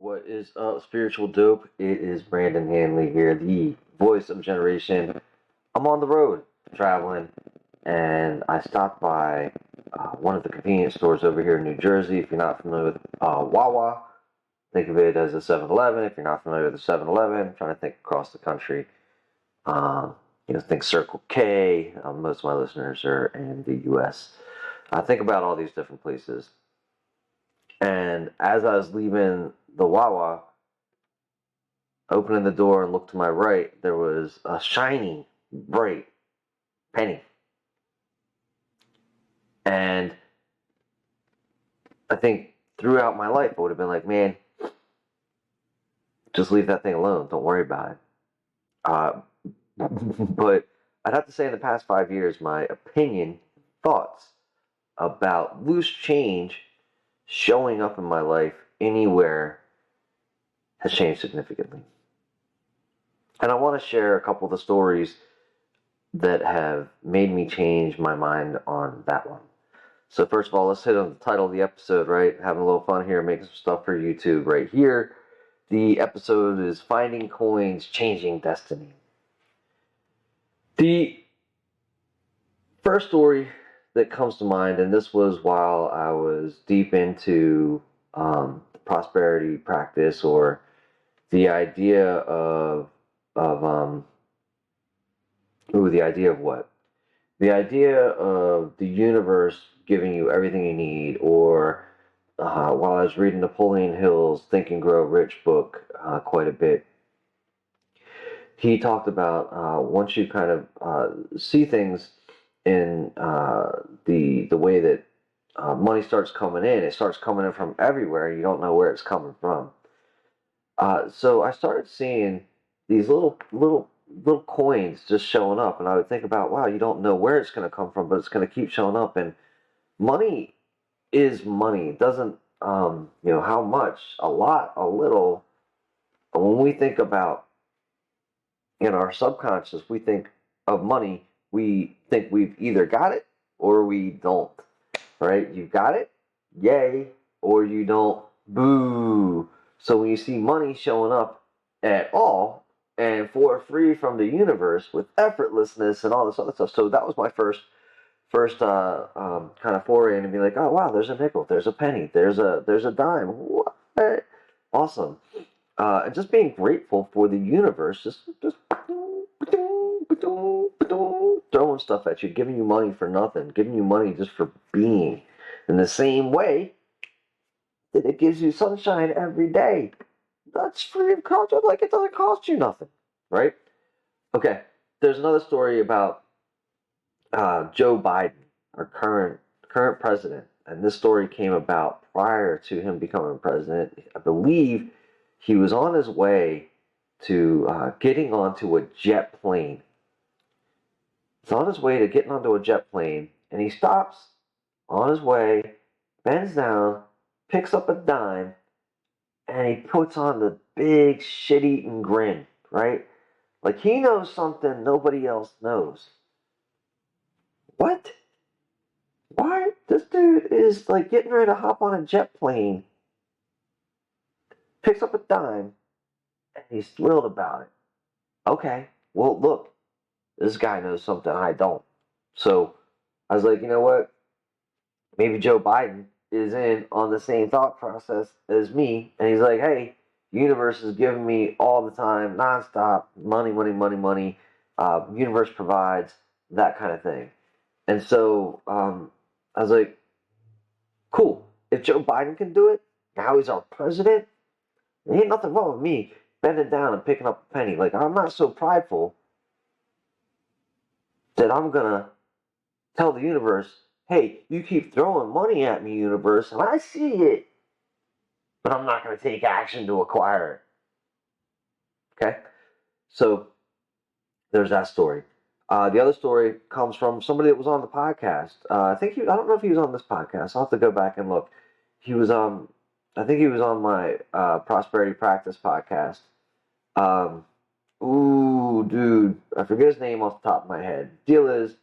What is up, spiritual dope? It is Brandon Hanley here, the voice of generation. I'm on the road traveling, and I stopped by one of the convenience stores over here in New Jersey. If you're not familiar with Wawa, think of it as a 7-Eleven. If you're not familiar with a 7-Eleven, trying to think across the country. Um, think Circle K. Most of my listeners are in the U.S. Think about all these different places. And as I was leaving the Wawa, opening the door and looked to my right, there was a shiny, bright penny. And I think throughout my life, I would have been like, man, just leave that thing alone. Don't worry about it. But I'd have to say in the past 5 years, my opinion, thoughts about loose change showing up in my life anywhere has changed significantly. And I want to share a couple of the stories that have made me change my mind on that one. So first of all, let's hit on the title of the episode, right? Having a little fun here, making some stuff for YouTube right here. The episode is Finding Coins, Changing Destiny. The first story that comes to mind, and this was while I was deep into the prosperity practice, or the idea of the idea of what? The idea of the universe giving you everything you need, or while I was reading Napoleon Hill's Think and Grow Rich book quite a bit, he talked about once you kind of see things in the way that money starts coming in, it starts coming in from everywhere. You don't know where it's coming from. So I started seeing these little coins just showing up, and I would think about, wow, you don't know where it's going to come from, but it's going to keep showing up. And money is money. It doesn't, how much, a lot, a little. When we think about in our subconscious, we think of money, we think we've either got it or we don't, right? You got it, yay, or you don't, boo. So when you see money showing up at all and for free from the universe with effortlessness and all this other stuff, so that was my first kind of foray into be like, oh wow, there's a nickel, there's a penny, there's a dime, what? Awesome. And just being grateful for the universe, just throwing stuff at you, giving you money for nothing, giving you money just for being. In the same way that it gives you sunshine every day. That's free of cost. Like, it doesn't cost you nothing, right? Okay, there's another story about Joe Biden, our current president, and this story came about prior to him becoming president. I believe he was on his way to getting onto a jet plane. He's on his way to getting onto a jet plane, and he stops on his way, bends down, picks up a dime, and he puts on the big shit-eating grin, right? Like he knows something nobody else knows. What? Why? This dude is like getting ready to hop on a jet plane, picks up a dime, and he's thrilled about it. Okay, well, look, this guy knows something I don't. So I was like, you know what? Maybe Joe Biden is in on the same thought process as me, and he's like, hey, the universe is giving me all the time, nonstop, money, money, money, money. Universe provides, that kind of thing. And so I was like, cool. If Joe Biden can do it, now he's our president, there ain't nothing wrong with me bending down and picking up a penny. Like, I'm not so prideful that I'm going to tell the universe, hey, you keep throwing money at me, universe, and I see it, but I'm not going to take action to acquire it. Okay? So there's that story. The other story comes from somebody that was on the podcast. I don't know if he was on this podcast. I'll have to go back and look. He was I think he was on my Prosperity Practice podcast. Dude, I forget his name off the top of my head. Deal is,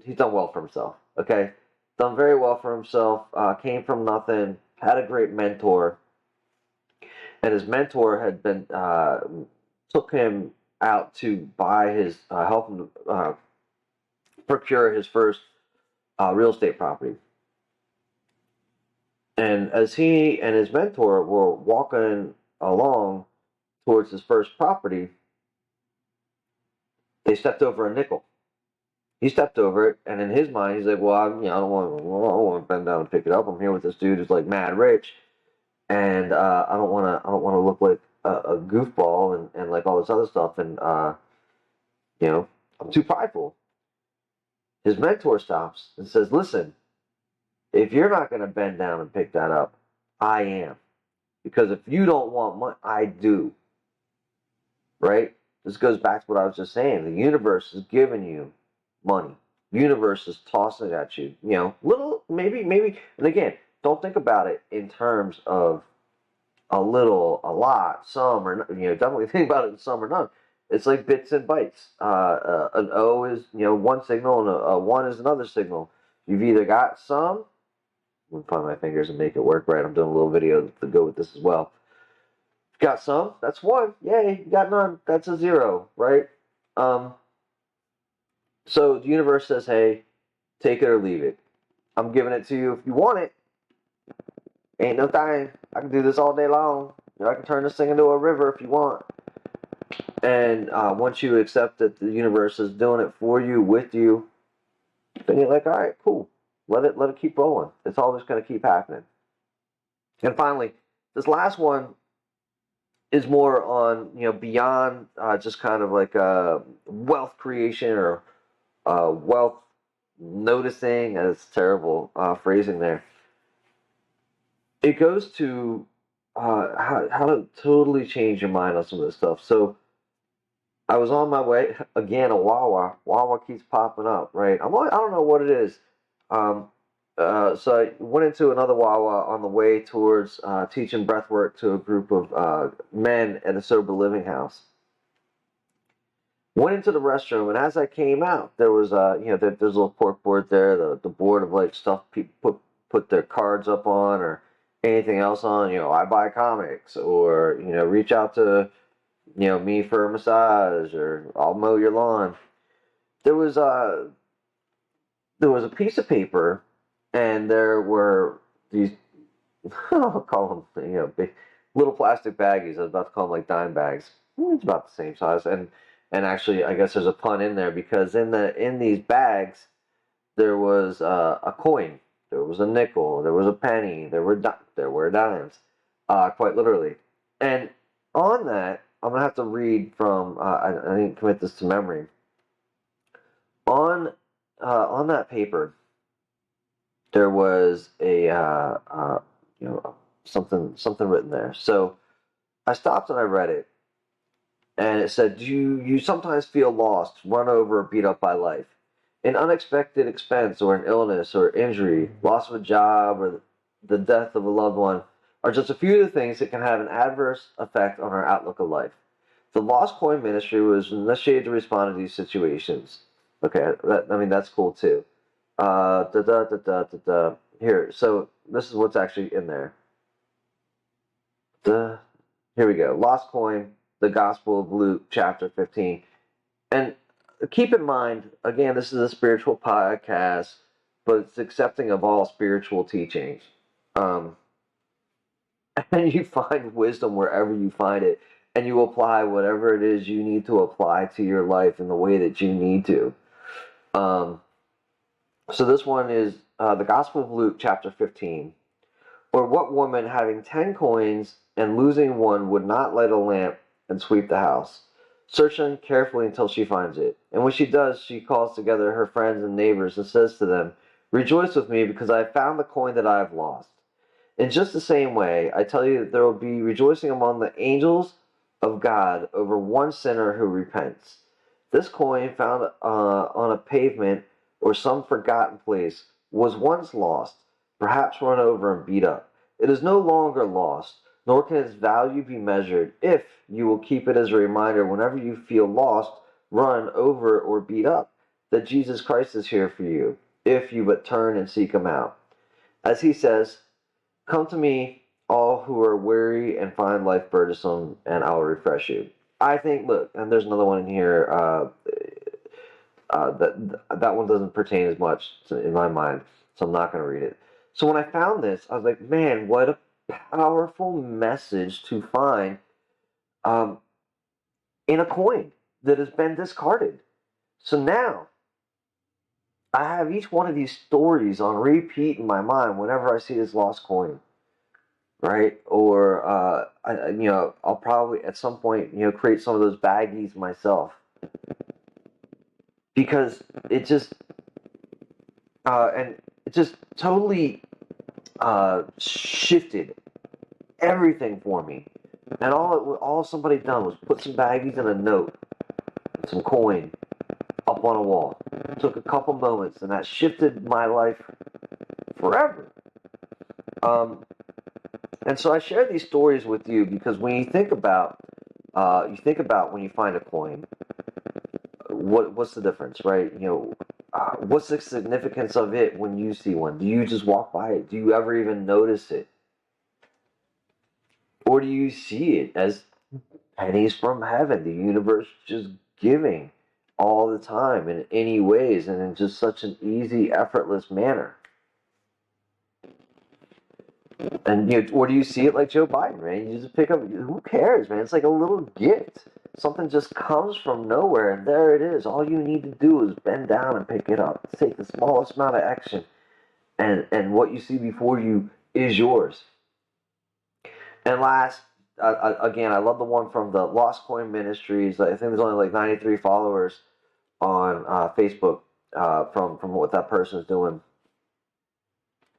he's done well for himself. Okay, done very well for himself. Came from nothing, had a great mentor, and his mentor had been took him out to buy his help him procure his first real estate property. And as he and his mentor were walking along towards his first property, they stepped over a nickel. He stepped over it, and in his mind, he's like, "Well, I don't want to bend down and pick it up. I'm here with this dude who's like mad rich, and I don't want to look like a goofball and like all this other stuff. And I'm too prideful." His mentor stops and says, "Listen, if you're not going to bend down and pick that up, I am. Because if you don't want money, I do." Right? This goes back to what I was just saying. The universe is giving you money. The universe is tossing it at you. Little, maybe. And again, don't think about it in terms of a little, a lot, some, or definitely think about it in some or none. It's like bits and bytes. An O is one signal, and a one is another signal. You've either got some. I'm gonna find my fingers and make it work right. I'm doing a little video to go with this as well. Got some, that's one. Yay. You got none, that's a zero, right? So the universe says, hey, take it or leave it. I'm giving it to you if you want it. Ain't no thing. I can do this all day long. I can turn this thing into a river if you want. And once you accept that the universe is doing it for you, with you, then you're like, all right, cool. Let it keep rolling. It's always going to keep happening. And finally, this last one is more on beyond just kind of like wealth creation or wealth noticing. That's terrible phrasing there. It goes to how to totally change your mind on some of this stuff. So I was on my way again. A Wawa. Wawa keeps popping up, right? I don't know what it is. So I went into another Wawa on the way towards teaching breathwork to a group of men at a sober living house. Went into the restroom, and as I came out, there was there's a little cork board there, the board of like stuff people put their cards up on or anything else on. I buy comics, or reach out to me for a massage, or I'll mow your lawn. There was a piece of paper, and there were these I'll call them big little plastic baggies. I was about to call them like dime bags. It's about the same size, and actually I guess there's a pun in there, because in these bags there was a coin, there was a nickel, there was a penny, there were dimes, quite literally. And on that, I'm gonna have to read from. I didn't commit this to memory. On that paper, there was a something written there. So I stopped and I read it, and it said, "Do you sometimes feel lost, run over, or beat up by life? An unexpected expense, or an illness, or injury, loss of a job, or the death of a loved one are just a few of the things that can have an adverse effect on our outlook of life. The Lost Coin Ministry was initiated to respond to these situations." Okay, that's cool too. Here, so this is what's actually in there. Here we go. Lost Coin, the Gospel of Luke, chapter 15. And keep in mind, again, this is a spiritual podcast, but it's accepting of all spiritual teachings. And you find wisdom wherever you find it, and you apply whatever it is you need to apply to your life in the way that you need to. So this one is the Gospel of Luke, chapter 15. Or what woman, having 10 coins and losing one, would not light a lamp and sweep the house, searching carefully until she finds it? And when she does, she calls together her friends and neighbors and says to them, "Rejoice with me, because I have found the coin that I have lost." In just the same way, I tell you that there will be rejoicing among the angels of God over one sinner who repents. This coin, found on a pavement or some forgotten place, was once lost, perhaps run over and beat up. It is no longer lost, nor can its value be measured, if you will keep it as a reminder whenever you feel lost, run over, or beat up, that Jesus Christ is here for you, if you but turn and seek him out. As he says, "Come to me, all who are weary and find life burdensome, and I will refresh you. I think, look, and there's another one in here that one doesn't pertain as much in my mind, so I'm not going to read it. So when I found this, I was like, man, what a powerful message to find um, in a coin that has been discarded. So now I have each one of these stories on repeat in my mind whenever I see this lost coin, right? Or I'll probably at some point, create some of those baggies myself because it just totally shifted everything for me. And all somebody done was put some baggies and a note, and some coin up on a wall. It took a couple moments, and that shifted my life forever. Um, and so I share these stories with you because when you think about when you find a coin, what's the difference, right? What's the significance of it when you see one? Do you just walk by it? Do you ever even notice it? Or do you see it as pennies from heaven, the universe just giving all the time in any ways and in just such an easy, effortless manner? And or do you see it like Joe Biden, man? You just pick up. Who cares, man? It's like a little gift. Something just comes from nowhere, and there it is. All you need to do is bend down and pick it up. Take the smallest amount of action, and what you see before you is yours. And last, again, I love the one from the Lost Coin Ministries. I think there's only like 93 followers on Facebook from what that person is doing.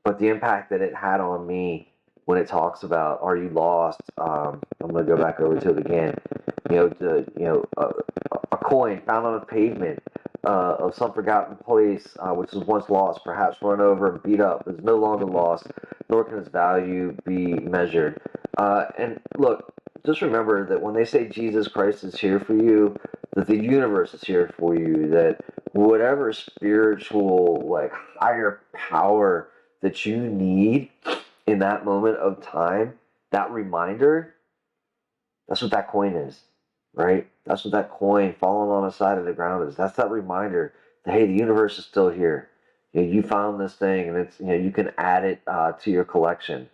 But the impact that it had on me when it talks about "Are you lost?" I'm going to go back over to it again. A coin found on a pavement of some forgotten place, which was once lost, perhaps run over and beat up, is no longer lost, nor can its value be measured. And look, just remember that when they say Jesus Christ is here for you, that the universe is here for you, that whatever spiritual, like, higher power that you need in that moment of time, that reminder, that's what that coin is, right? That's what that coin falling on the side of the ground is. That's that reminder that, hey, the universe is still here. You found this thing, and it's you can add it to your collection.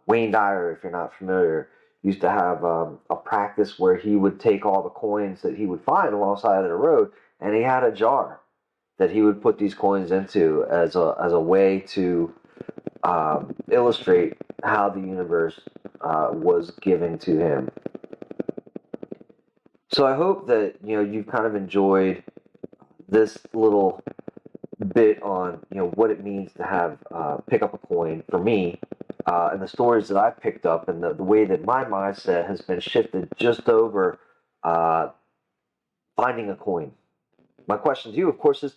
Wayne Dyer, if you're not familiar, used to have a practice where he would take all the coins that he would find alongside of the road, and he had a jar that he would put these coins into as a way to illustrate how the universe was given to him. So I hope that you've kind of enjoyed this little bit on what it means to have pick up a coin for me, and the stories that I've picked up, and the way that my mindset has been shifted just over finding a coin. My question to you, of course, is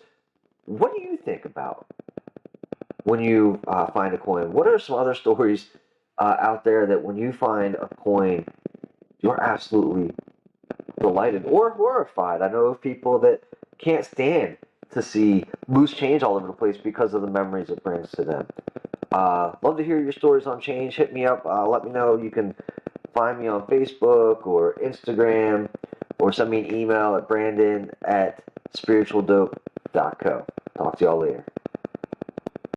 what do you think about when you find a coin? What are some other stories out there that when you find a coin, you're absolutely delighted or horrified? I know of people that can't stand to see loose change all over the place because of the memories it brings to them. Love to hear your stories on change. Hit me up. Let me know. You can find me on Facebook or Instagram, or send me an email at brandon@spiritualdope.co. Talk to y'all later.